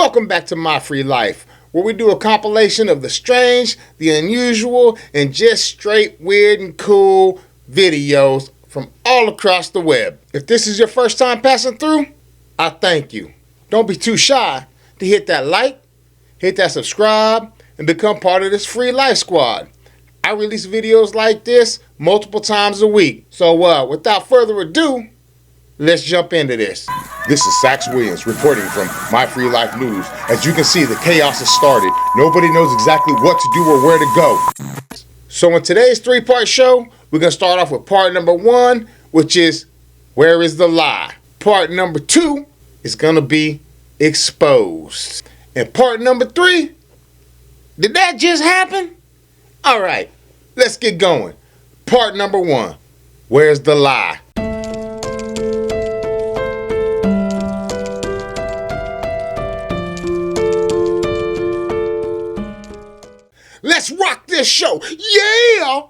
Welcome back to My Free Life, where we do a compilation of the strange, the unusual, and just straight weird and cool videos from all across the web. If this is your first time passing through, I thank you. Don't be too shy to hit that like, hit that subscribe, and become part of this free life squad. I release videos like this multiple times a week. So without further ado, let's jump into this. This is Sax Williams reporting from My Free Life News. As you can see, the chaos has started. Nobody knows exactly what to do or where to go. So in today's three-part show, we're going to start off with part number 1, which is, where is the lie? Part number 2 is going to be exposed. And part number 3, did that just happen? All right, let's get going. Part number 1, where's the lie? Let's rock this show. Yeah!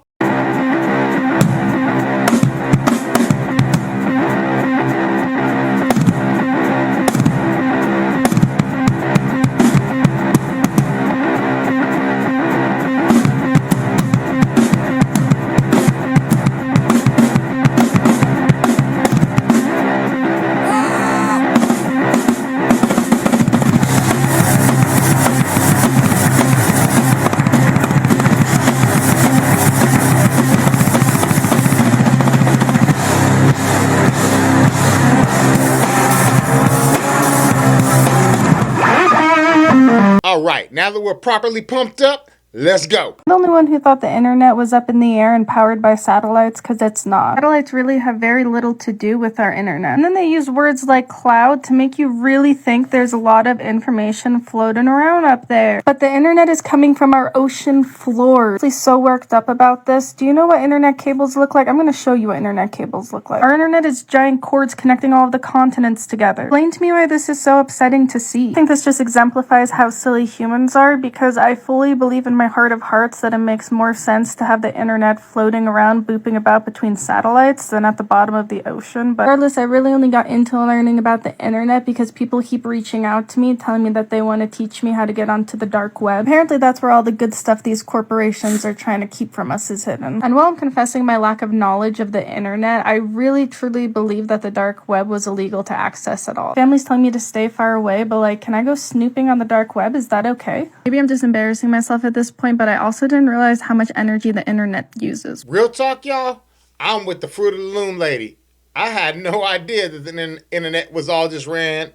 All right, now that we're properly pumped up, let's go. I'm the only one who thought the internet was up in the air and powered by satellites, because it's not. Satellites really have very little to do with our internet. And then they use words like cloud to make you really think there's a lot of information floating around up there. But the internet is coming from our ocean floor. I'm really so worked up about this. Do you know what internet cables look like? I'm going to show you what internet cables look like. Our internet is giant cords connecting all of the continents together. Explain to me why this is so upsetting to see. I think this just exemplifies how silly humans are, because I fully believe in my heart of hearts that it makes more sense to have the internet floating around booping about between satellites than at the bottom of the ocean. But regardless, I really only got into learning about the internet because people keep reaching out to me telling me that they want to teach me how to get onto the dark web. Apparently that's where all the good stuff these corporations are trying to keep from us is hidden. And while I'm confessing my lack of knowledge of the internet, I really truly believe that the dark web was illegal to access at all. Family's telling me to stay far away, but like, can I go snooping on the dark web? Is that okay? Maybe I'm just embarrassing myself at this point, but I also didn't realize how much energy the internet uses. Real talk, y'all, I'm with the Fruit of the Loom lady. I had no idea that the internet was all just ran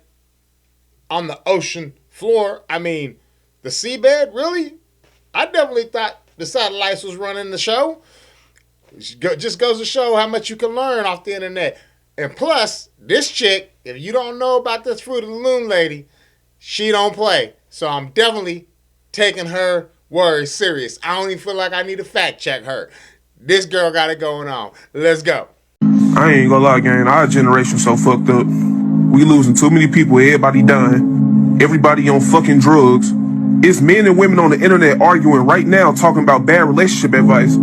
on the ocean floor. I mean, the seabed, really? I definitely thought the satellites was running the show. It just goes to show how much you can learn off the internet. And plus, this chick, if you don't know about this Fruit of the Loom lady, she don't play. So I'm definitely taking her words serious. I don't even feel like I need to fact check her. This girl got it going on. Let's go. I ain't gonna lie, gang. Our generation so fucked up. We losing too many people. Everybody dying. Everybody on fucking drugs. It's men and women on the internet arguing right now, talking about bad relationship advice.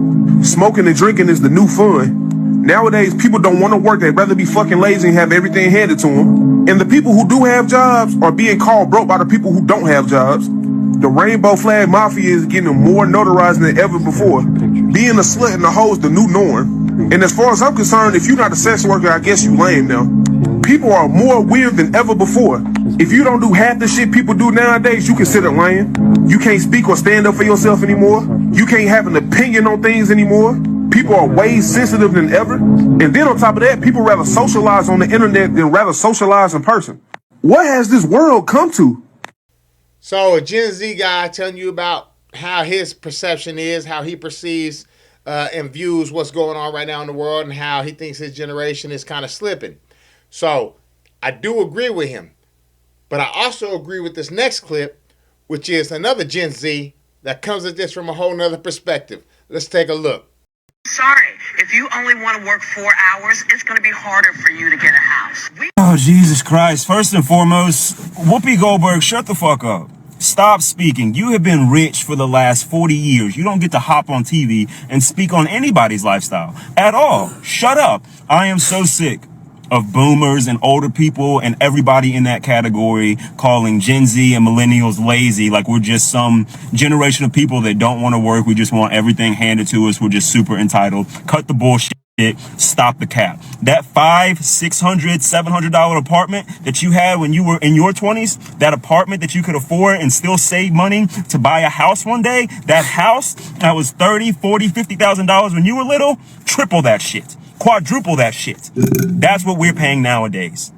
Smoking and drinking is the new fun. Nowadays, people don't want to work. They'd rather be fucking lazy and have everything handed to them. And the people who do have jobs are being called broke by the people who don't have jobs. The rainbow flag mafia is getting more notarized than ever before. Being a slut and a hoe is the new norm. And as far as I'm concerned, if you're not a sex worker, I guess you lame now. People are more weird than ever before. If you don't do half the shit people do nowadays, you consider lame. You can't speak or stand up for yourself anymore. You can't have an opinion on things anymore. People are way sensitive than ever. And then on top of that, people rather socialize on the internet than rather socialize in person. What has this world come to? So a Gen Z guy telling you about how his perception is, how he perceives and views what's going on right now in the world, and how he thinks his generation is kind of slipping. So I do agree with him. But I also agree with this next clip, which is another Gen Z that comes at this from a whole nother perspective. Let's take a look. Sorry, if you only want to work 4 hours, it's going to be harder for you to get a house. Oh, Jesus Christ. First and foremost, Whoopi Goldberg, shut the fuck up. Stop speaking. You have been rich for the last 40 years. You don't get to hop on TV and speak on anybody's lifestyle at all. Shut up. I am so sick of boomers and older people and everybody in that category calling Gen Z and millennials lazy, like we're just some generation of people that don't want to work. We just want everything handed to us. We're just super entitled. Cut the bullshit. Stop the cap. That $500, $600, $700 apartment that you had when you were in your 20s, that apartment that you could afford and still save money to buy a house one day, that house that was $30, $40, $50,000 when you were little, triple that shit. Quadruple that shit. That's what we're paying nowadays.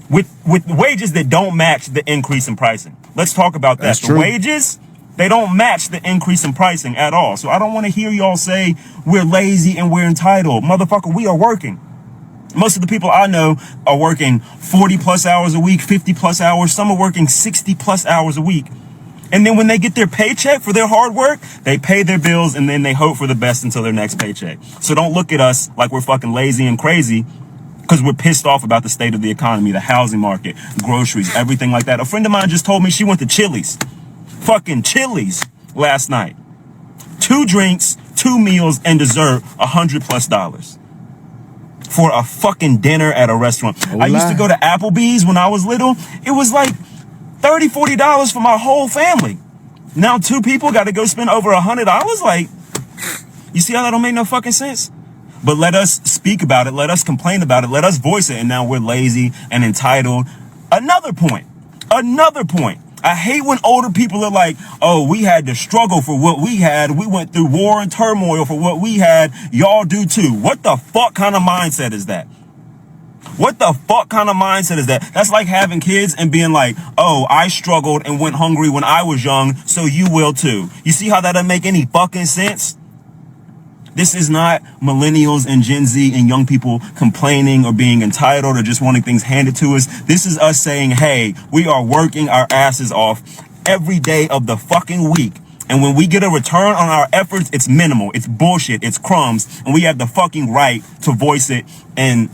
With wages that don't match the increase in pricing. Let's talk about that. That's the true. wages, they don't match the increase in pricing at all. So I don't want to hear y'all say we're lazy and we're entitled. Motherfucker, we are working. Most of the people I know are working 40 plus hours a week, 50 plus hours. Some are working 60 plus hours a week. And then when they get their paycheck for their hard work, they pay their bills and then they hope for the best until their next paycheck. So don't look at us like we're fucking lazy and crazy because we're pissed off about the state of the economy, the housing market, groceries, everything like that. A friend of mine just told me she went to Chili's. Fucking Chili's last night. 2 drinks, 2 meals, and dessert, $100+ for a fucking dinner at a restaurant. I used to go to Applebee's when I was little. It was like $30, $40 for my whole family. Now 2 people got to go spend over $100. Like, you see how that don't make no fucking sense? But let us speak about it. Let us complain about it. Let us voice it. And now we're lazy and entitled. Another point. I hate when older people are like, oh, we had to struggle for what we had. We went through war and turmoil for what we had. Y'all do too. What the fuck kind of mindset is that? What the fuck kind of mindset is that? That's like having kids and being like, oh, I struggled and went hungry when I was young, so you will too. You see how that doesn't make any fucking sense? This is not millennials and Gen Z and young people complaining or being entitled or just wanting things handed to us. This is us saying, hey, we are working our asses off every day of the fucking week. And when we get a return on our efforts, it's minimal. It's bullshit. It's crumbs. And we have the fucking right to voice it. And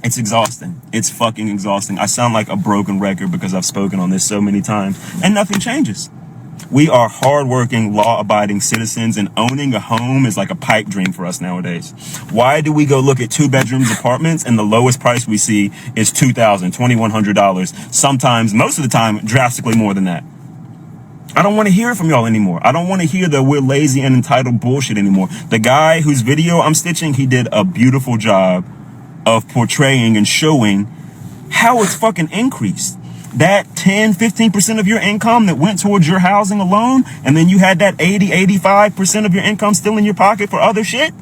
it's exhausting. It's fucking exhausting. I sound like a broken record because I've spoken on this so many times and nothing changes. We are hardworking, law-abiding citizens, and owning a home is like a pipe dream for us nowadays. Why do we go look at 2-bedrooms apartments and the lowest price we see is $2,000, $2,100? Sometimes, most of the time, drastically more than that. I don't want to hear it from y'all anymore. I don't want to hear that we're lazy and entitled bullshit anymore. The guy whose video I'm stitching, he did a beautiful job of portraying and showing how it's fucking increased. That 10, 15% of your income that went towards your housing alone, and then you had that 80, 85% of your income still in your pocket for other shit.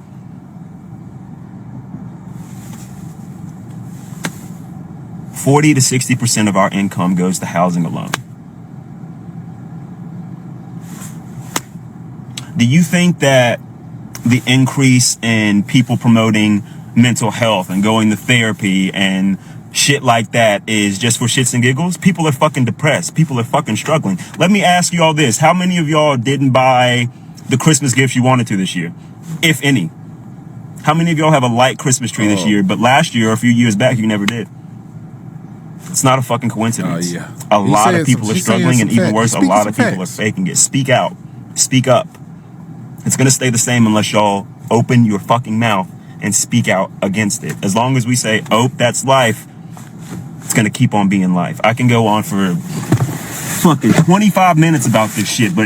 $40 to 60% of our income goes to housing alone. Do you think that the increase in people promoting mental health and going to therapy and shit like that is just for shits and giggles? People are fucking depressed. People are fucking struggling. Let me ask you all this. How many of y'all didn't buy the Christmas gifts you wanted to this year? If any. How many of y'all have a light Christmas tree this year, but last year or a few years back, you never did? It's not a fucking coincidence. Yeah. A lot of people are struggling, and even worse, a lot of people are faking it. Speak out. Speak up. It's going to stay the same unless y'all open your fucking mouth and speak out against it. As long as we say, oh, that's life, it's going to keep on being life. I can go on for fucking 25 minutes about this shit, but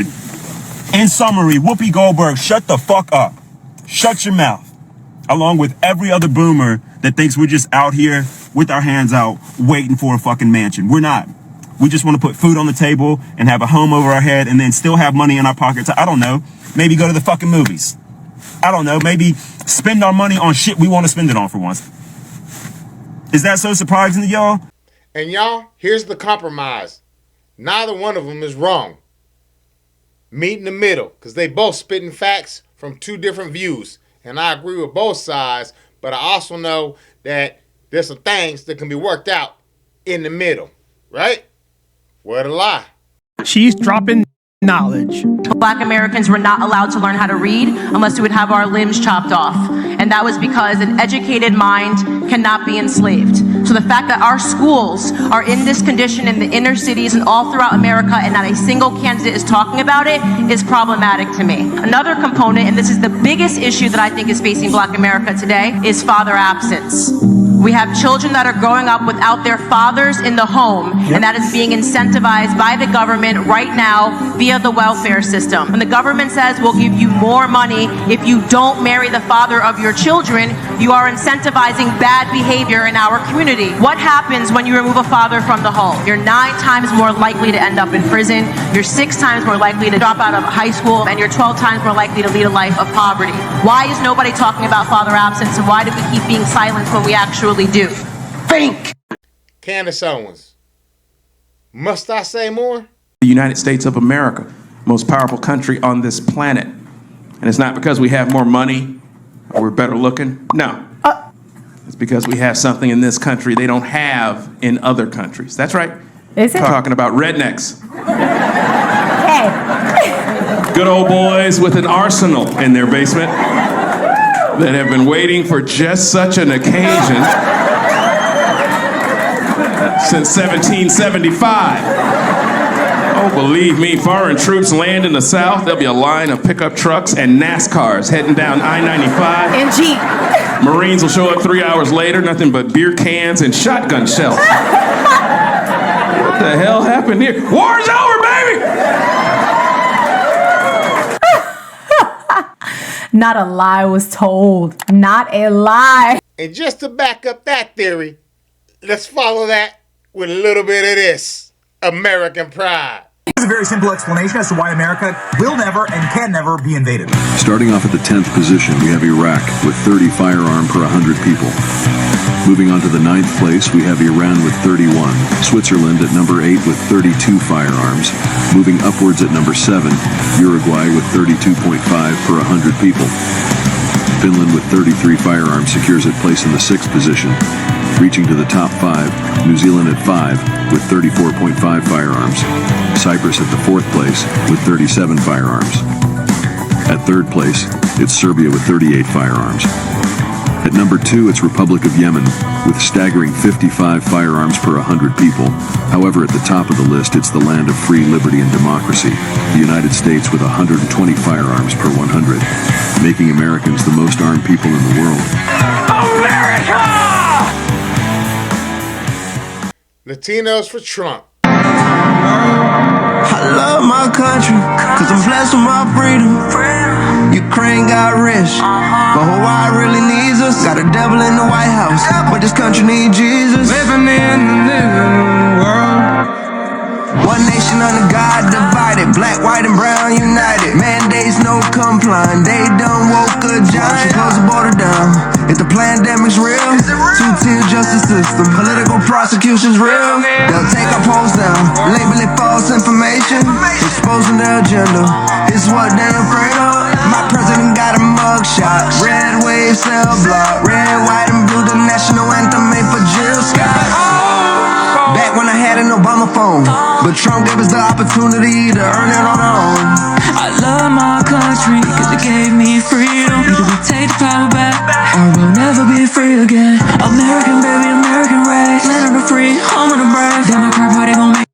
in summary, Whoopi Goldberg, shut the fuck up. Shut your mouth. Along with every other boomer that thinks we're just out here with our hands out waiting for a fucking mansion. We're not. We just want to put food on the table and have a home over our head and then still have money in our pockets. I don't know. Maybe go to the fucking movies. I don't know. Maybe spend our money on shit we want to spend it on for once. Is that so surprising to y'all? And y'all, here's the compromise. Neither one of them is wrong. Meet in the middle, because they both spitting facts from 2 different views. And I agree with both sides, but I also know that there's some things that can be worked out in the middle, right? Word of lie. She's dropping knowledge. Black Americans were not allowed to learn how to read unless we would have our limbs chopped off. And that was because an educated mind cannot be enslaved. So the fact that our schools are in this condition in the inner cities and all throughout America and not a single candidate is talking about it is problematic to me. Another component, and this is the biggest issue that I think is facing Black America today, is father absence. We have children that are growing up without their fathers in the home, and that is being incentivized by the government right now via the welfare system. When the government says we'll give you more money if you don't marry the father of your children, you are incentivizing bad behavior in our community. What happens when you remove a father from the home? You're 9 times more likely to end up in prison, you're 6 times more likely to drop out of high school, and you're 12 times more likely to lead a life of poverty. Why is nobody talking about father absence, and why do we keep being silent when we actually do? Think! Candace Owens. Must I say more? The United States of America, most powerful country on this planet. And it's not because we have more money or we're better looking. No. It's because we have something in this country they don't have in other countries. That's right. Is it? Talking about rednecks. Hey. Good old boys with an arsenal in their basement that have been waiting for just such an occasion since 1775. Oh, believe me, foreign troops land in the South, there'll be a line of pickup trucks and NASCARs heading down I-95. And Jeep. Marines will show up 3 hours later, nothing but beer cans and shotgun shells. What the hell happened here? War's over, baby! Not a lie was told. Not a lie. And just to back up that theory, let's follow that with a little bit of this American pride. Here's a very simple explanation as to why America will never and can never be invaded. Starting off at the 10th position, we have Iraq with 30 firearm per 100 people. Moving on to the 9th place, we have Iran with 31. Switzerland at number 8 with 32 firearms. Moving upwards at number 7, Uruguay with 32.5 per 100 people. Finland with 33 firearms secures its place in the 6th position. Reaching to the top 5, New Zealand at 5 with 34.5 firearms. Cyprus at the 4th place with 37 firearms. At 3rd place, it's Serbia with 38 firearms. At number 2, it's Republic of Yemen with staggering 55 firearms per 100 people. However, at the top of the list, it's the land of free liberty and democracy, the United States with 120 firearms per 100, making Americans the most armed people in the world. America! Latinos for Trump. I love my country, cause I'm blessed with my freedom. Ukraine got rich, but Hawaii really needs us. Got a devil in the White House, but this country needs Jesus. Living in the living world. One nation under God divided, black, white, and brown united. Mandates no complying, they done woke a giant. Close the border down, if the pandemic's real. 2-tier justice system, political prosecution's real. They'll take our polls down, label it false information, exposing their agenda. It's what they're afraid of. My president got a mugshot, red wave cell block, red, white, and blue, the national anthem made for Jill Scott. Back when I had an Obama phone, but Trump gave us the opportunity to earn it on our own. I love my country, cause it gave me freedom. Either we take the power back, or we'll never be free again. American baby, American race, land of the free, home of the brave. Democrat party gon' make.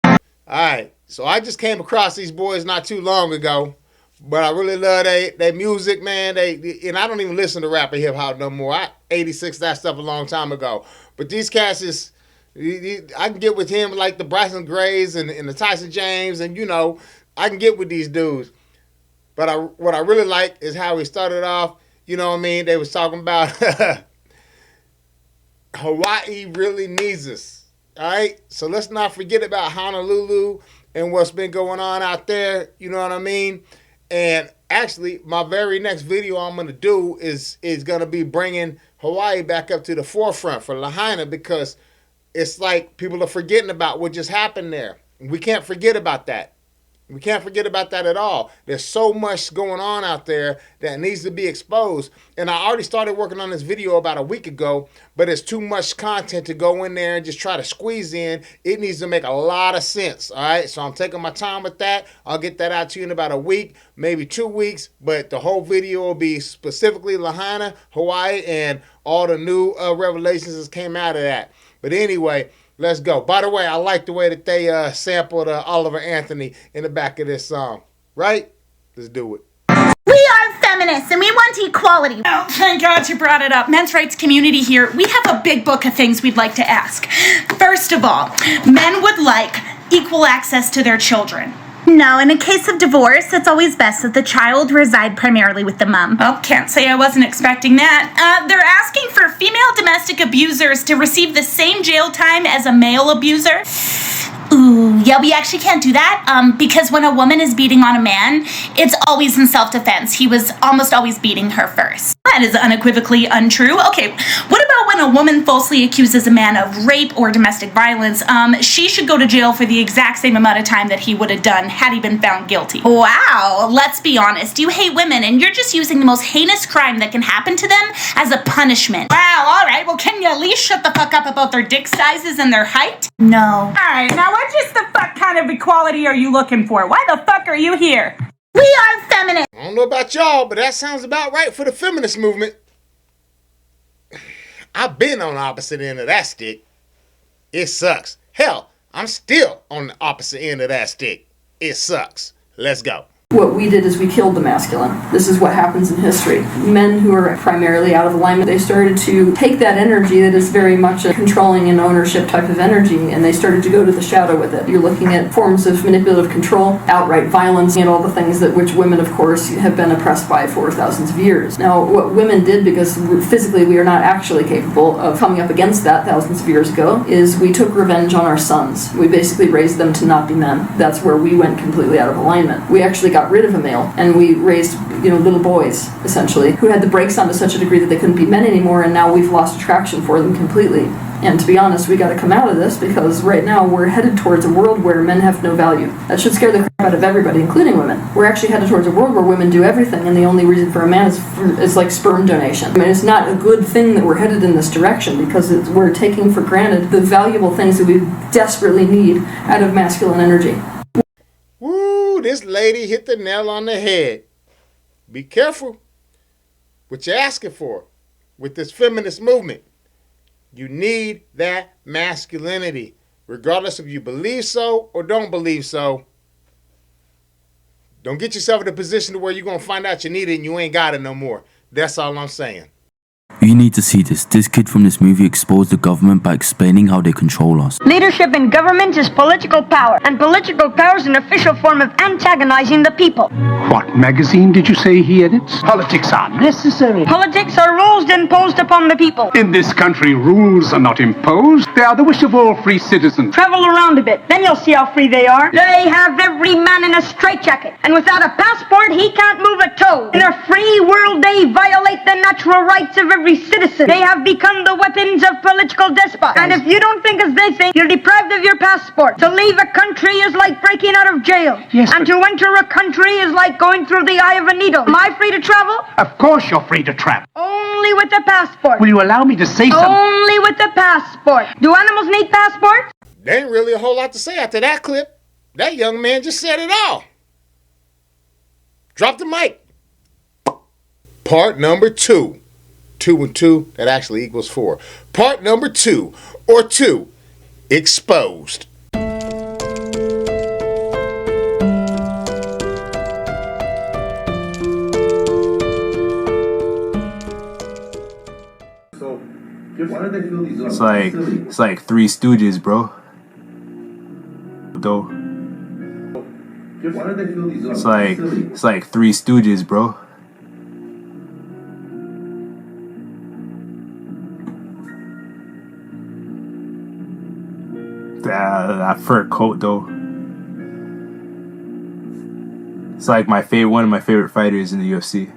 Alright, so I just came across these boys not too long ago, but I really love their music, man. And I don't even listen to rap and hip hop no more. I 86 that stuff a long time ago. But these cats is, I can get with him like the Bryson Grays and the Tyson James, and you know, I can get with these dudes. But what I really like is how he started off. You know what I mean? They was talking about Hawaii really needs us. All right? So let's not forget about Honolulu and what's been going on out there. You know what I mean? And actually, my very next video I'm going to do is going to be bringing Hawaii back up to the forefront for Lahaina, because it's like people are forgetting about what just happened there. We can't forget about that. We can't forget about that at all. There's so much going on out there that needs to be exposed. And I already started working on this video about a week ago, but it's too much content to go in there and just try to squeeze in. It needs to make a lot of sense, all right? So I'm taking my time with that. I'll get that out to you in about a week, maybe 2 weeks, but the whole video will be specifically Lahaina, Hawaii, and all the new revelations that came out of that. But anyway, let's go. By the way, I like the way that they sampled Oliver Anthony in the back of this song. Right? Let's do it. We are feminists and we want equality. Oh, thank God you brought it up. Men's rights community here, we have a big book of things we'd like to ask. First of all, men would like equal access to their children. No, in a case of divorce, it's always best that the child reside primarily with the mom. Oh, can't say I wasn't expecting that. They're asking for female domestic abusers to receive the same jail time as a male abuser. Ooh, yeah, we actually can't do that, because when a woman is beating on a man, it's always in self-defense. He was almost always beating her first. That is unequivocally untrue. Okay, what about when a woman falsely accuses a man of rape or domestic violence? She should go to jail for the exact same amount of time that he would have done had he been found guilty. Wow, let's be honest. You hate women, and you're just using the most heinous crime that can happen to them as a punishment. Wow, alright, well can you at least shut the fuck up about their dick sizes and their height? No. Alright, now what just the fuck kind of equality are you looking for? Why the fuck are you here? We are feminists. I don't know about y'all, but that sounds about right for the feminist movement. I've been on the opposite end of that stick. It sucks. Hell, I'm still on the opposite end of that stick. It sucks. Let's go. What we did is we killed the masculine. This is what happens in history. Men who are primarily out of alignment, they started to take that energy that is very much a controlling and ownership type of energy, and they started to go to the shadow with it. You're looking at forms of manipulative control, outright violence, and all the things that which women, of course, have been oppressed by for thousands of years. Now, what women did, because physically we are not actually capable of coming up against that thousands of years ago, is we took revenge on our sons. We basically raised them to not be men. That's where we went completely out of alignment. We actually got rid of a male, and we raised, little boys, essentially, who had the brakes on to such a degree that they couldn't be men anymore, and now we've lost attraction for them completely. And to be honest, we got to come out of this, because right now we're headed towards a world where men have no value. That should scare the crap out of everybody, including women. We're actually headed towards a world where women do everything, and the only reason for a man is like sperm donation. I mean, it's not a good thing that we're headed in this direction, because we're taking for granted the valuable things that we desperately need out of masculine energy. Woo, this lady hit the nail on the head. Be careful what you're asking for with this feminist movement. You need that masculinity, regardless if you believe so or don't believe so. Don't get yourself in a position to where you're going to find out you need it and you ain't got it no more. That's all I'm saying. You need to see this. This kid from this movie exposed the government by explaining how they control us. Leadership in government is political power, and political power is an official form of antagonizing the people. What magazine did you say he edits? Politics are necessary. Politics are rules imposed upon the people. In this country, rules are not imposed. They are the wish of all free citizens. Travel around a bit, then you'll see how free they are. They have every man in a straitjacket, and without a passport, he can't move a toe. In a free world, they violate the natural rights of every citizen. They have become the weapons of political despots. And if you don't think as they think, you're deprived of your passport. To leave a country is like breaking out of jail. Yes, and to enter a country is like going through the eye of a needle. Am I free to travel? Of course you're free to travel. Only with a passport. Will you allow me to say something? Only with a passport. Do animals need passports? There ain't really a whole lot to say after that clip. That young man just said it all. Drop the mic. Part number 2. 2 and 2, that actually equals 4. Part number 2, or 2, exposed. It's like Three Stooges, bro. Though. It's like Three Stooges, bro. That fur coat though. It's like one of my favorite fighters in the UFC.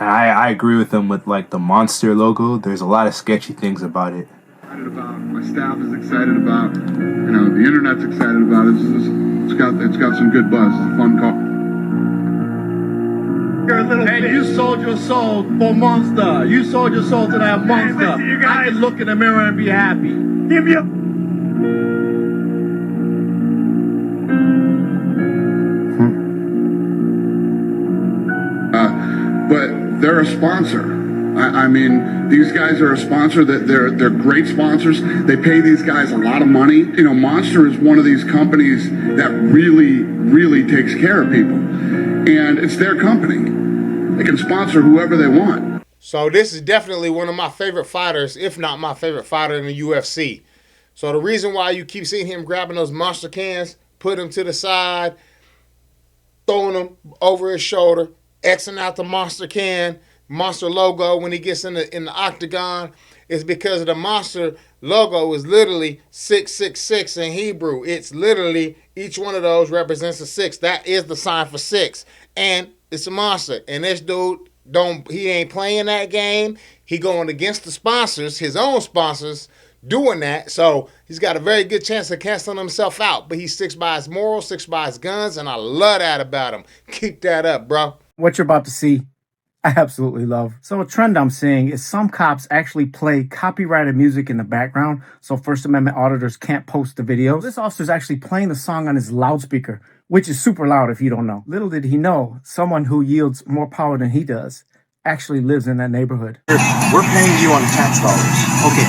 I agree with him with like the monster logo. There's a lot of sketchy things about it. My staff is excited about. The internet's excited about it. It's got some good buzz. It's a fun call. And you sold your soul for Monster. You sold your soul to that Monster. I can look in the mirror and be happy. Give me a... But they're a sponsor. I mean, these guys are a sponsor. That they're great sponsors. They pay these guys a lot of money. You know, Monster is one of these companies that really takes care of people, and it's their company. They can sponsor whoever they want. So this is definitely one of my favorite fighters, if not my favorite fighter in the UFC. So the reason why you keep seeing him grabbing those Monster cans, put them to the side, throwing them over his shoulder, Xing out the Monster can, Monster logo when he gets in the octagon, is because the Monster logo is literally 666 in Hebrew. It's literally, each one of those represents a 6. That is the sign for 6. And it's a monster. And this dude, he ain't playing that game. He going against the sponsors, his own sponsors, doing that. So he's got a very good chance of canceling himself out. But he sticks by his morals, sticks by his guns, and I love that about him. Keep that up, bro. What you're about to see, I absolutely love. So a trend I'm seeing is some cops actually play copyrighted music in the background, so First Amendment auditors can't post the videos. This officer's actually playing the song on his loudspeaker, which is super loud if you don't know. Little did he know, someone who yields more power than he does actually lives in that neighborhood. We're paying you on tax dollars. Okay.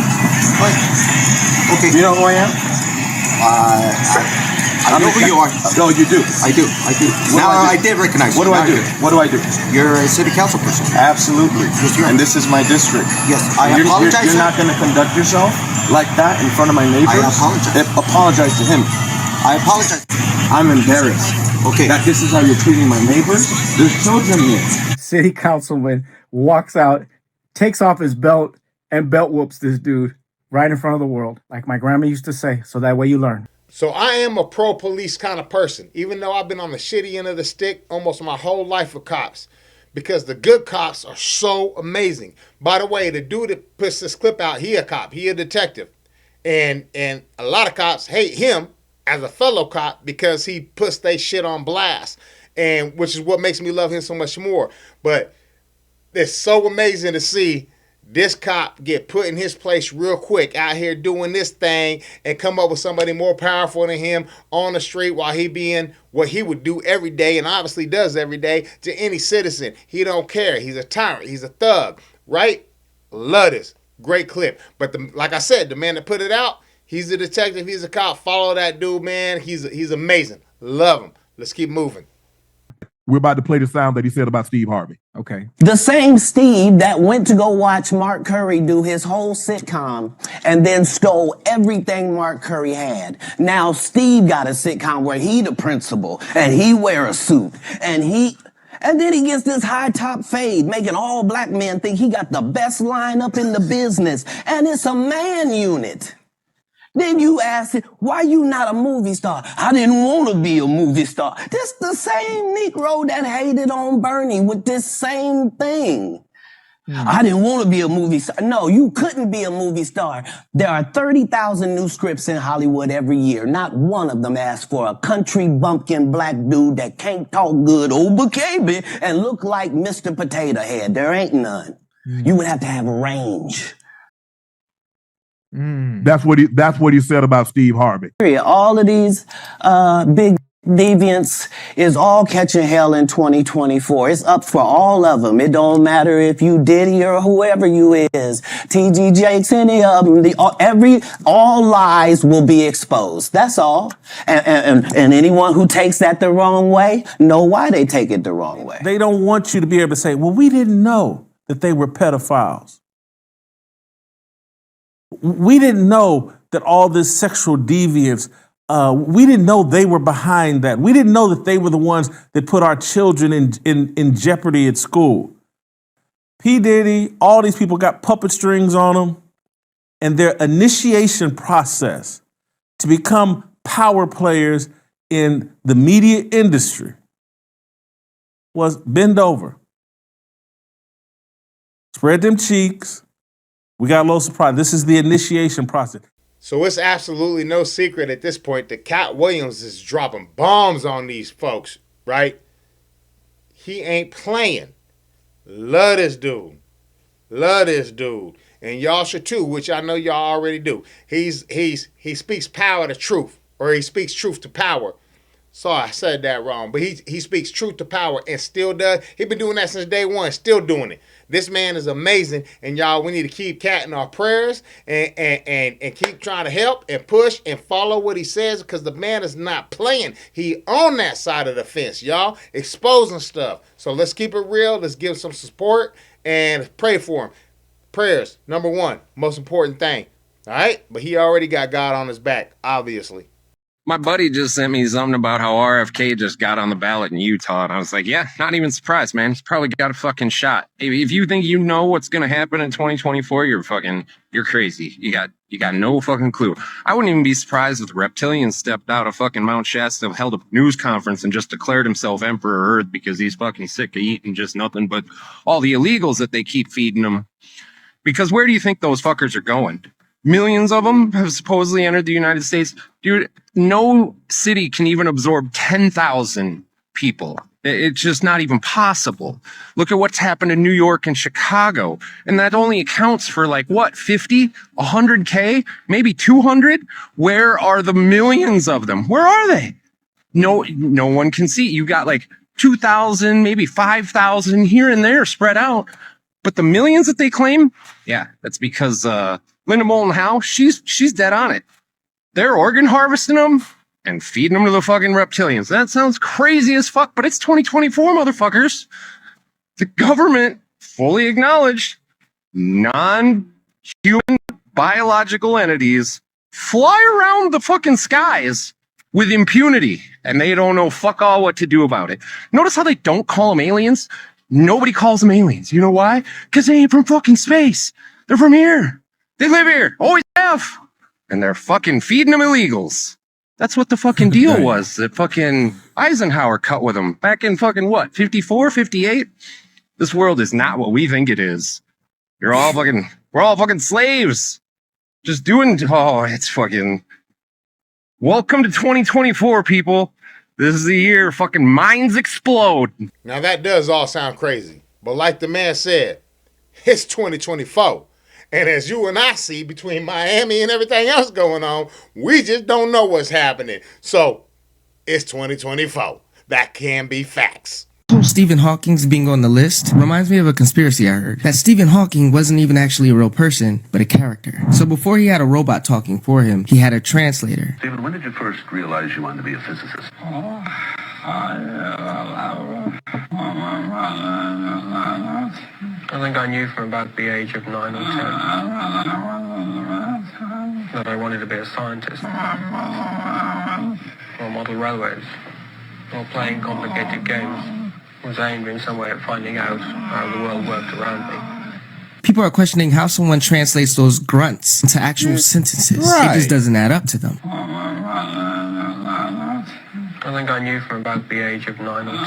Okay. You know who I am? I know who you are. No, you do. I do. Now I did recognize you. What do I do? What do I do? You're a city council person. Absolutely. Yes, you are. And this is my district. Yes, I apologize. You're not going to conduct yourself like that in front of my neighbors? I apologize. Apologize to him. I apologize. I'm embarrassed. Okay. That this is how you're treating my neighbors? There's children here. City councilman walks out, takes off his belt, and belt whoops this dude right in front of the world. Like my grandma used to say, so that way you learn. So I am a pro-police kind of person, even though I've been on the shitty end of the stick almost my whole life with cops, because the good cops are so amazing. By the way, the dude that puts this clip out, he a cop, he a detective. And a lot of cops hate him as a fellow cop because he puts they shit on blast, and which is what makes me love him so much more. But it's so amazing to see this cop get put in his place real quick out here doing this thing and come up with somebody more powerful than him on the street while he being what he would do every day and obviously does every day to any citizen. He don't care. He's a tyrant. He's a thug, right? Love this. Great clip. But like I said, the man that put it out, he's a detective. He's a cop. Follow that dude, man. He's amazing. Love him. Let's keep moving. We're about to play the sound that he said about Steve Harvey. Okay. The same Steve that went to go watch Mark Curry do his whole sitcom and then stole everything Mark Curry had. Now Steve got a sitcom where he the principal and he wear a suit and then he gets this high top fade, making all black men think he got the best lineup in the business. And it's a man unit. Then you ask it, why you not a movie star? I didn't want to be a movie star. This the same Negro that hated on Bernie with this same thing. I didn't want to be a movie star. No, you couldn't be a movie star. There are 30,000 new scripts in Hollywood every year. Not one of them asks for a country bumpkin black dude that can't talk good Obukabe and look like Mr. Potato Head. There ain't none. You would have to have range. That's what he said about Steve Harvey. All of these big deviants is all catching hell in 2024. It's up for all of them. It don't matter if you Diddy or whoever you is, TG Jakes, any of them. All lies will be exposed. That's all. And anyone who takes that the wrong way know why they take it the wrong way. They don't want you to be able to say, well, we didn't know that they were pedophiles. We didn't know that all this sexual deviance, we didn't know they were behind that. We didn't know that they were the ones that put our children in jeopardy at school. P. Diddy, all these people got puppet strings on them, and their initiation process to become power players in the media industry was bend over, spread them cheeks. We got a little surprise. This is the initiation process. So it's absolutely no secret at this point that Cat Williams is dropping bombs on these folks, right? He ain't playing. Love this dude. Love this dude. And y'all should too, which I know y'all already do. He speaks power to truth, or he speaks truth to power. So I said that wrong. But he speaks truth to power and still does. He's been doing that since day one, still doing it. This man is amazing. And y'all, we need to keep catting our prayers and keep trying to help and push and follow what he says, because the man is not playing. He on that side of the fence, y'all, exposing stuff. So let's keep it real. Let's give some support and pray for him. Prayers, number one, most important thing. All right? But he already got God on his back, obviously. My buddy just sent me something about how RFK just got on the ballot in Utah. And I was like, yeah, not even surprised, man. He's probably got a fucking shot. If you think you know what's going to happen in 2024, you're crazy. You got no fucking clue. I wouldn't even be surprised if the reptilian stepped out of fucking Mount Shasta, held a news conference and just declared himself Emperor Earth because he's fucking sick of eating just nothing but all the illegals that they keep feeding him. Because where do you think those fuckers are going? Millions of them have supposedly entered the United States. Dude, no city can even absorb 10,000 people. It's just not even possible. Look at what's happened in New York and Chicago. And that only accounts for like, what, 50, 100K, maybe 200? Where are the millions of them? Where are they? No one can see. You got like 2,000, maybe 5,000 here and there spread out. But the millions that they claim, yeah, that's because Linda Moulton Howe, she's dead on it. They're organ harvesting them and feeding them to the fucking reptilians. That sounds crazy as fuck, but it's 2024, motherfuckers. The government fully acknowledged non-human biological entities fly around the fucking skies with impunity, and they don't know fuck all what to do about it. Notice how they don't call them aliens? Nobody calls them aliens. You know why? Because they ain't from fucking space. They're from here. They live here. Always have. And they're fucking feeding them illegals. That's what the fucking deal was that fucking Eisenhower cut with them back in fucking what, 54, 58? This world is not what we think it is. We're all fucking slaves. Just doing, it's fucking, welcome to 2024, people. This is the year fucking minds explode. Now that does all sound crazy. But like the man said, it's 2024. And as you and I see between Miami and everything else going on, we just don't know what's happening. So it's 2024. That can be facts. Stephen Hawking's being on the list reminds me of a conspiracy I heard. That Stephen Hawking wasn't even actually a real person, but a character. So before he had a robot talking for him, he had a translator. Stephen, when did you first realize you wanted to be a physicist? I think I knew from about the age of 9 or 10 that I wanted to be a scientist, or model railways, or playing complicated games. I was aimed in some way at finding out how the world worked around me. People are questioning how someone translates those grunts into actual sentences. It just doesn't add up to them. I think I knew from about the age of 9 or 10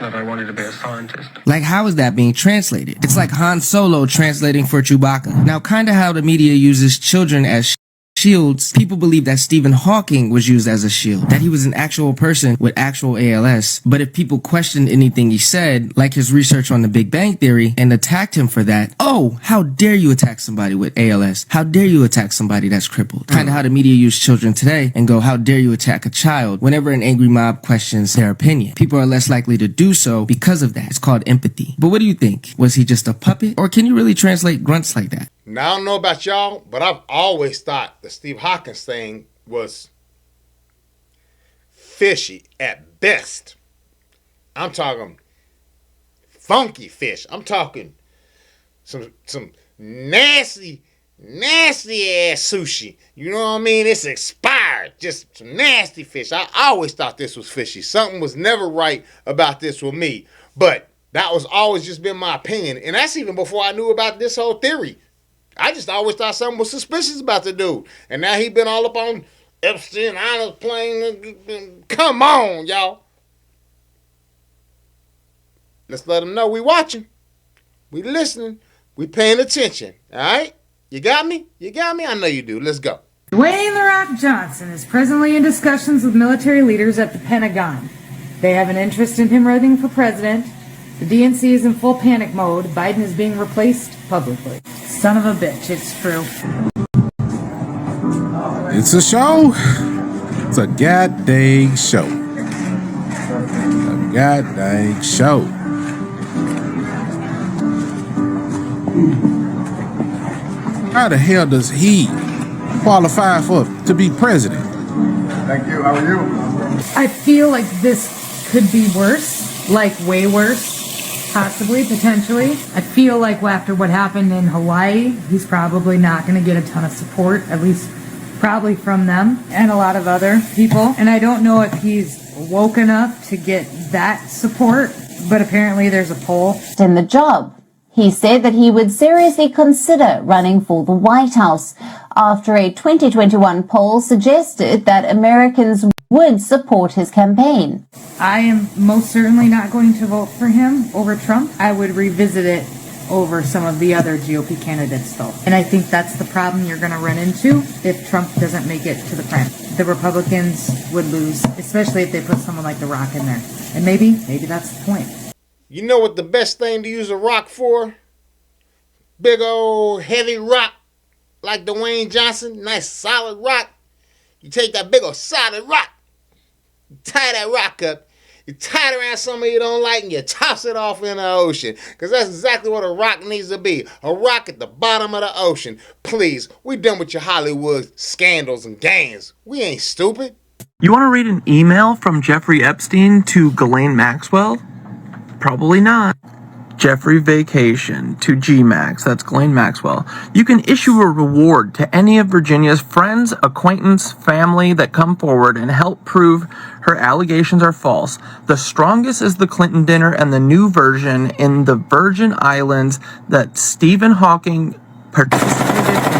that I wanted to be a scientist. Like, how is that being translated? It's like Han Solo translating for Chewbacca. Now, kind of how the media uses children as shields, people believe that Stephen Hawking was used as a shield, that he was an actual person with actual ALS. But if people questioned anything he said, like his research on the Big Bang Theory, and attacked him for that, oh, how dare you attack somebody with ALS? How dare you attack somebody that's crippled? Kind of how the media use children today and go, how dare you attack a child? Whenever an angry mob questions their opinion, people are less likely to do so because of that. It's called empathy. But what do you think? Was he just a puppet? Or can you really translate grunts like that? Now, I don't know about y'all, but I've always thought the Steve Hawkins thing was fishy at best. I'm talking funky fish. I'm talking some nasty ass sushi. You know what I mean? It's expired. Just some nasty fish. I always thought this was fishy. Something was never right about this with me. But that was always just been my opinion. And that's even before I knew about this whole theory. I just always thought something was suspicious about the dude. And now he been all up on Epstein Island playing. Come on, y'all. Let's let them know we watching. We listening. We paying attention. All right? You got me? You got me? I know you do. Let's go. Dwayne "The Rock" Johnson is presently in discussions with military leaders at the Pentagon. They have an interest in him running for president. The DNC is in full panic mode. Biden is being replaced publicly. Son of a bitch, it's true. It's a show. It's a goddamn show. A goddamn show. How the hell does he qualify to be president? Thank you. How are you? I feel like this could be worse, like way worse, possibly, potentially. I feel like after what happened in Hawaii, he's probably not going to get a ton of support, at least probably from them and a lot of other people. And I don't know if he's woke enough to get that support, but apparently there's a poll. In the job. He said that he would seriously consider running for the White House after a 2021 poll suggested that Americans would support his campaign. I am most certainly not going to vote for him over Trump. I would revisit it over some of the other GOP candidates, though. And I think that's the problem you're going to run into if Trump doesn't make it to the primary. The Republicans would lose, especially if they put someone like The Rock in there. And maybe that's the point. You know what the best thing to use a rock for? Big old heavy rock like Dwayne Johnson. Nice solid rock. You take that big old solid rock, you tie that rock up, you tie it around somebody you don't like, and you toss it off in the ocean. Because that's exactly what a rock needs to be. A rock at the bottom of the ocean. Please, we done with your Hollywood scandals and games. We ain't stupid. You want to read an email from Jeffrey Epstein to Ghislaine Maxwell? Probably not. Jeffrey Vacation to G-Max, that's Ghislaine Maxwell. You can issue a reward to any of Virginia's friends, acquaintance, family that come forward and help prove her allegations are false. The strongest is the Clinton dinner and the new version in the Virgin Islands that Stephen Hawking participated in.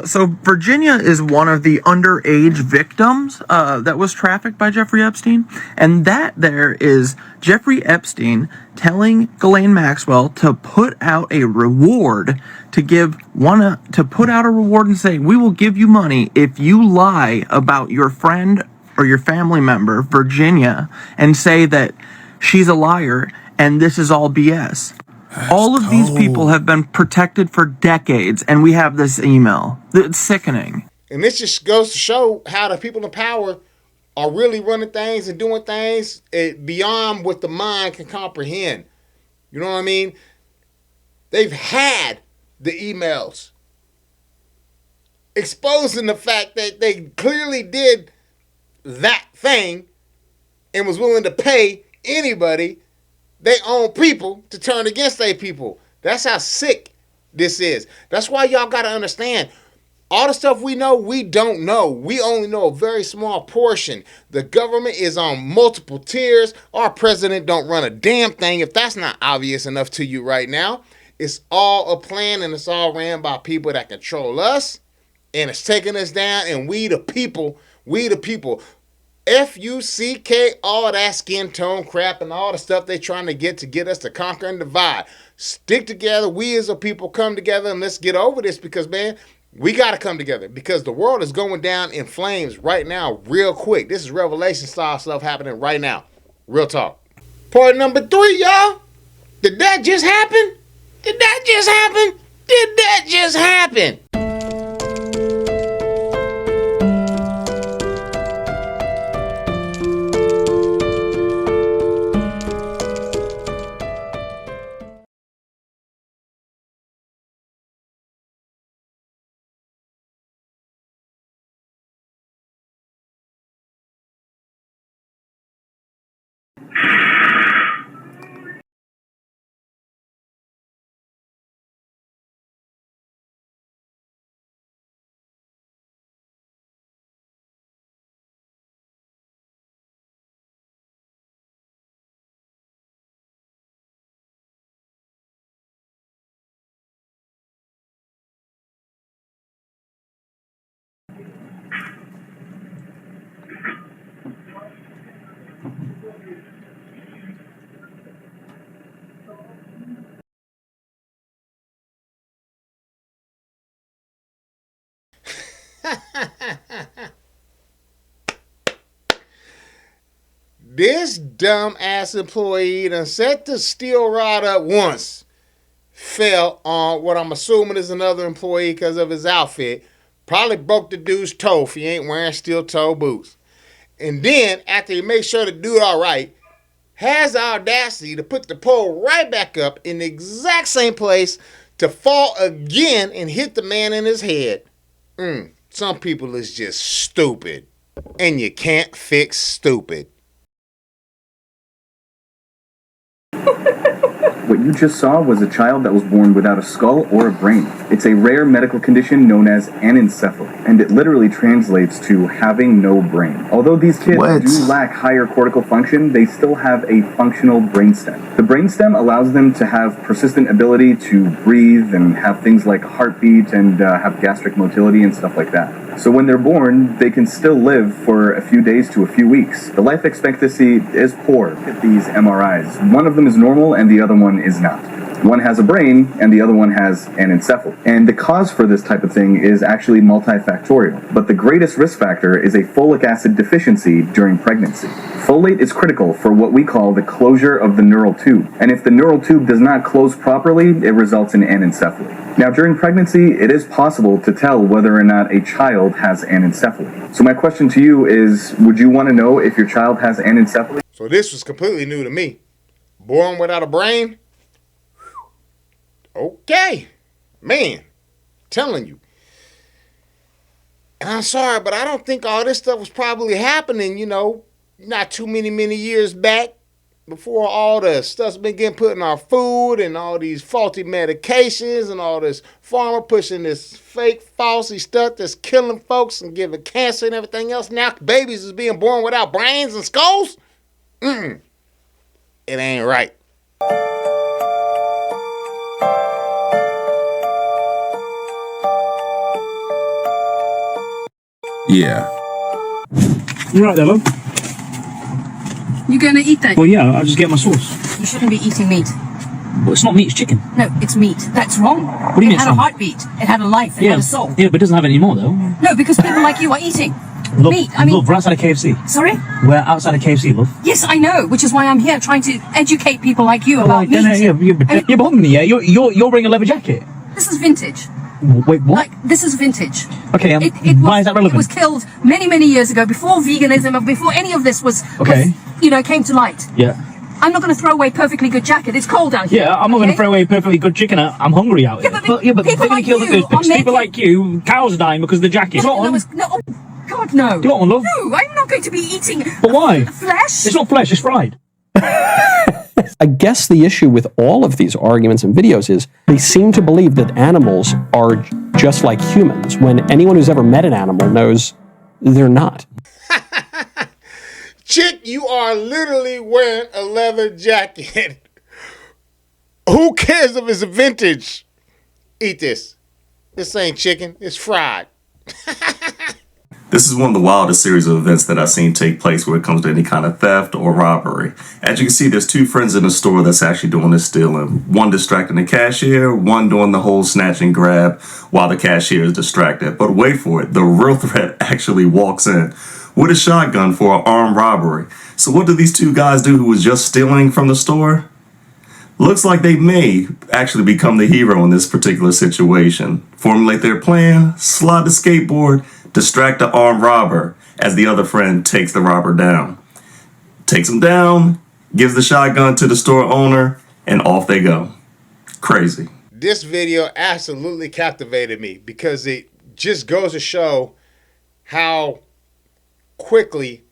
So Virginia is one of the underage victims that was trafficked by Jeffrey Epstein. And that there is Jeffrey Epstein telling Ghislaine Maxwell to put out a reward to put out a reward and say, we will give you money if you lie about your friend or your family member, Virginia, and say that she's a liar and this is all BS. All of these people have been protected for decades, and we have this email. It's sickening. And this just goes to show how the people in power are really running things and doing things beyond what the mind can comprehend. You know what I mean? They've had the emails exposing the fact that they clearly did that thing and was willing to pay anybody, they own people, to turn against their people. That's how sick this is. That's why y'all got to understand, all the stuff we know, we don't know. We only know a very small portion. The government is on multiple tiers. Our president don't run a damn thing if that's not obvious enough to you right now. It's all a plan, and it's all ran by people that control us, and it's taking us down, and we the people, F-U-C-K, all that skin tone crap and all the stuff they're trying to get us to conquer and divide. Stick together. We as a people come together and let's get over this because, man, we got to come together because the world is going down in flames right now real quick. This is Revelation style stuff happening right now. Real talk. Part number 3, y'all. Did that just happen? Did that just happen? Did that just happen? This dumb ass employee done set the steel rod up once, fell on what I'm assuming is another employee because of his outfit, Probably broke the dude's toe if he ain't wearing steel-toe boots. And then, after he makes sure the dude all right, has the audacity to put the pole right back up in the exact same place to fall again and hit the man in his head. Some people is just stupid. And you can't fix stupid. What you just saw was a child that was born without a skull or a brain. It's a rare medical condition known as anencephaly, and it literally translates to having no brain. Although these kids do lack higher cortical function, they still have a functional brainstem. The brainstem allows them to have persistent ability to breathe and have things like heartbeat and have gastric motility and stuff like that. So when they're born, they can still live for a few days to a few weeks. The life expectancy is poor at these MRIs. One of them is normal and the other one is not. One has a brain and the other one has anencephaly. And the cause for this type of thing is actually multifactorial. But the greatest risk factor is a folic acid deficiency during pregnancy. Folate is critical for what we call the closure of the neural tube. And if the neural tube does not close properly, it results in anencephaly. Now, during pregnancy, it is possible to tell whether or not a child has anencephaly. So my question to you is, would you want to know if your child has anencephaly? So this was completely new to me. Born without a brain? Okay. Man, telling you. And I'm sorry, but I don't think all this stuff was probably happening, not too many years back, before all the stuff's been getting put in our food and all these faulty medications and all this pharma pushing this fake, falsy stuff that's killing folks and giving cancer and everything else. Now babies is being born without brains and skulls? It ain't right. Yeah. You right there, love? You gonna eat that? Well, yeah, I'll just get my sauce. You shouldn't be eating meat. Well, it's not meat, it's chicken. No, it's meat. That's wrong. What do you mean It had a heartbeat. It had a life. It had a soul. Yeah, but it doesn't have any more, though. No, because people like you are eating Love, meat. love, we're outside of KFC. Sorry? We're outside of KFC, love. Yes, I know, which is why I'm here trying to educate people like you about meat. You're behind me, yeah? You're wearing a leather jacket. This is vintage. Wait, what? This is vintage. Okay, why is that relevant? It was killed many years ago, before veganism, and before any of this was came to light. Yeah. I'm not going to throw away a perfectly good jacket. It's cold out here. Yeah, I'm not going to throw away perfectly good chicken. I'm hungry out here. But But people like you are people like you, cows are dying because of the jacket. No, God, no. Do you want one, love? No, I'm not going to be eating But why? flesh. It's not flesh, it's fried. I guess the issue with all of these arguments and videos is they seem to believe that animals are just like humans, when anyone who's ever met an animal knows they're not. Chick, you are literally wearing a leather jacket. Who cares if it's vintage? Eat this. This ain't chicken. It's fried. This is one of the wildest series of events that I've seen take place when it comes to any kind of theft or robbery. As you can see, there's two friends in the store that's actually doing this stealing. One distracting the cashier, one doing the whole snatch and grab while the cashier is distracted. But wait for it, the real threat actually walks in with a shotgun for an armed robbery. So what do these two guys do who was just stealing from the store? Looks like they may actually become the hero in this particular situation. Formulate their plan, slide the skateboard, distract the armed robber as the other friend takes the robber down. Takes him down, gives the shotgun to the store owner, and off they go. Crazy. This video absolutely captivated me because it just goes to show how quickly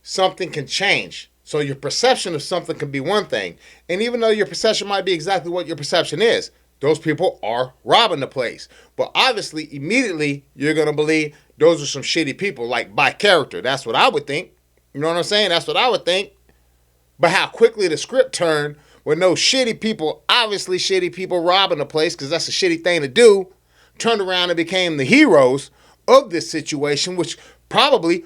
something can change. So your perception of something can be one thing. And even though your perception might be exactly what your perception is, those people are robbing the place. But obviously, immediately, you're going to believe those are some shitty people, like by character. That's what I would think. You know what I'm saying? That's what I would think. But how quickly the script turned when those shitty people, obviously shitty people robbing the place, because that's a shitty thing to do, turned around and became the heroes of this situation, which probably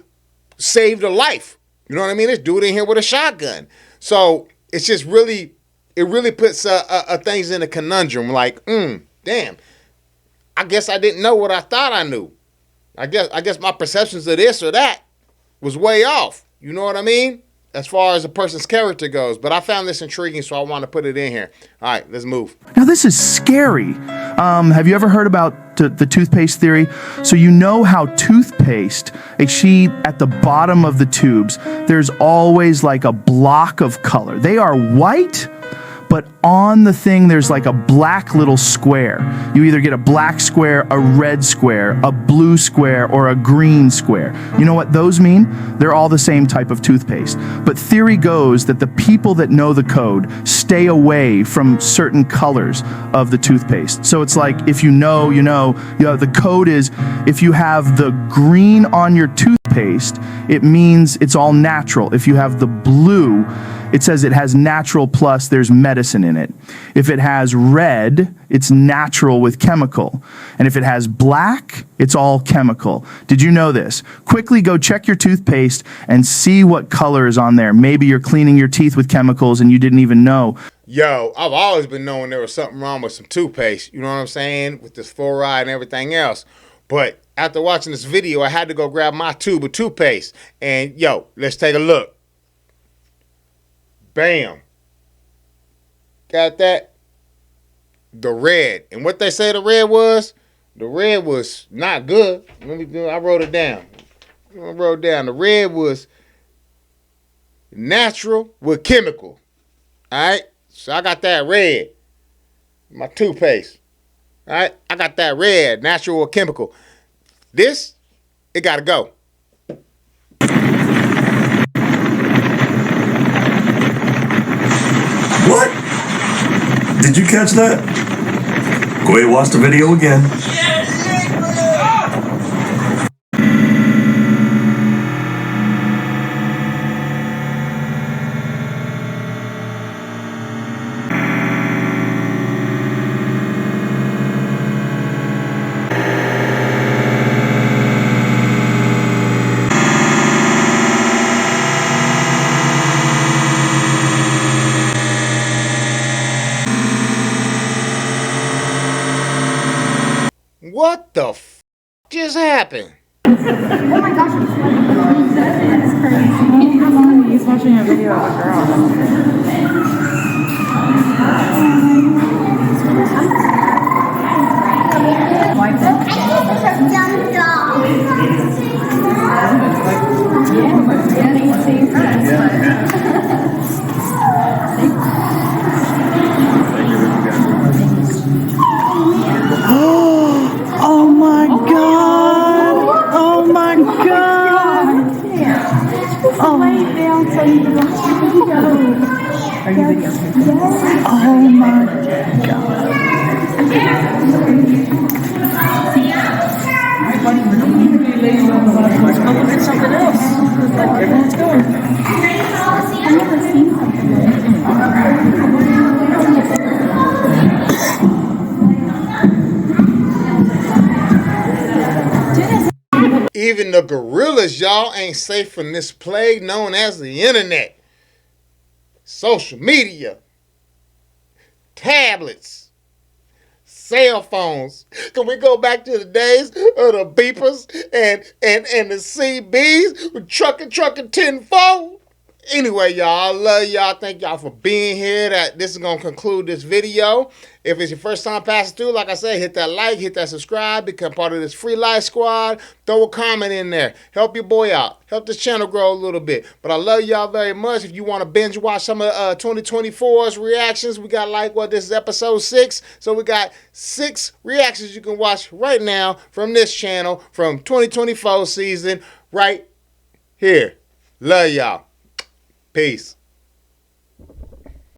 saved a life. You know what I mean? This dude in here with a shotgun. So it's just really... It really puts things in a conundrum. Like, damn, I guess I didn't know what I thought I knew. I guess my perceptions of this or that was way off. You know what I mean? as far as a person's character goes. But I found this intriguing, so I want to put it in here. All right, let's move. Now, this is scary. Have you ever heard about the toothpaste theory? So you know how toothpaste, a sheet at the bottom of the tubes, there's always like a block of color. They are white, but on the thing there's like a black little square. You either get a black square, a red square, a blue square, or a green square. You know what those mean? They're all the same type of toothpaste. But theory goes that the people that know the code stay away from certain colors of the toothpaste. So it's like, if you know, the code is, if you have the green on your toothpaste, it means it's all natural. If you have the blue, it says it has natural plus there's medicine in it. If it has red, it's natural with chemical. And if it has black, it's all chemical. Did you know this? Quickly go check your toothpaste and see what color is on there. Maybe you're cleaning your teeth with chemicals and you didn't even know. Yo, I've always been knowing there was something wrong with some toothpaste. You know what I'm saying? With this fluoride and everything else. But after watching this video, I had to go grab my tube of toothpaste. And yo, let's take a look. Bam. Got that? The red. And what they say the red was not good. I wrote it down. The red was natural with chemical. All right? So I got that red. My toothpaste. All right? I got that red, natural with chemical. This, it got to go. What? Did you catch that? Go ahead and watch the video again. What the f just happened? Oh my gosh, it's crazy. Come on, he's watching a video of a girl. Like that? Oh my God! Oh my God! Oh my God! Oh my God! Let's go look at something else. Everyone's going. I've never seen something Even the gorillas, y'all, ain't safe from this plague known as the internet. Social media. Tablets. Cell phones. Can we go back to the days of the beepers and the CBs with trucking 10-4? Anyway, y'all, I love y'all. Thank y'all for being here. This is going to conclude this video. If it's your first time passing through, like I said, hit that like, hit that subscribe, become part of this free life squad. Throw a comment in there. Help your boy out. Help this channel grow a little bit. But I love y'all very much. If you want to binge watch some of 2024's reactions, we got this is episode 6. So we got 6 reactions you can watch right now from this channel from 2024 season right here. Love y'all. Peace.